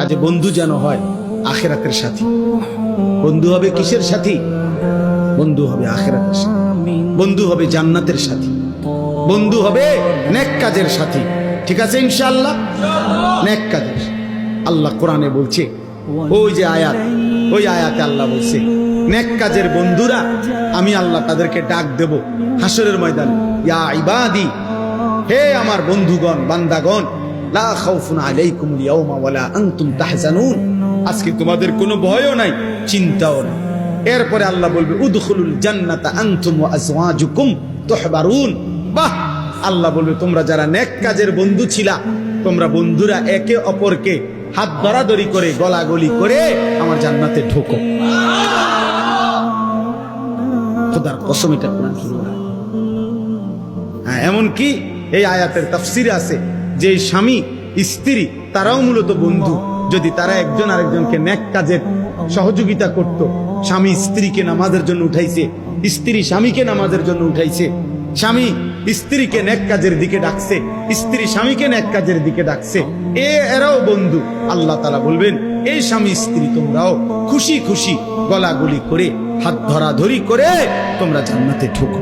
কাজে বন্ধু যেন হয় আখিরাতের সাথী। বন্ধু হবে কিসের সাথী? বন্ধু হবে আখিরাতের সাথী, বন্ধু হবে জান্নাতের সাথী, বন্ধু হবে নেক কাজের সাথী। ঠিক আছে ইনশাআল্লাহ? নেক কাজের। আল্লাহ কোরআনে বলছে, ওই যে আয়াত, ওই আয়াতে আল্লাহ বলছে নেক কাজের বন্ধুরা আমি আল্লাহ তাদেরকে ডাক দেব হাসরের ময়দানে, ইয়া ইবাদি, হে আমার বন্ধুগণ, বান্দাগণ, লা খাউফুন আলাইকুমুল ইয়াওমা ওয়ালা আনতুম তাহজানুন, আজকে তোমাদের কোনো ভয়ও নাই, চিন্তাও নাই। এরপরে আল্লাহ বলবে উদখুলুল জান্নাতা আনতুম ওয়া আজওয়াজুকুম তুহবারুন। বাহ! আল্লাহ বলবে তোমরা যারা নেক কাজের বন্ধু ছিলা, তোমরা বন্ধুরা একে অপরকে হাত ধরাধরি করে গলাগলি করে আমার জান্নাতে ঢোকো। খোদার কসম, এটা কোরআন শরীফ। হ্যাঁ, এমনকি এই আয়াতের তাফসিরে আছে যে স্বামী স্ত্রী তারাও মূলত বন্ধু। যদি তারা একজন আরেকজনকে নেক কাজের সহযোগিতা করত, স্বামী স্ত্রীকে নামাজের জন্য উঠাইছে, স্ত্রী স্বামীকে নামাজের জন্য উঠাইছে, স্বামী স্ত্রীকে নেক কাজের দিকে ডাকছে, স্ত্রী স্বামীকে নেক কাজের দিকে ডাকছে, এরাও বন্ধু। আল্লাহ তাআলা বলবেন এই স্বামী স্ত্রী তোমরাও খুশি খুশি গলাগলি করে হাত ধরাধরি করে তোমরা জান্নাতে ঢোকো।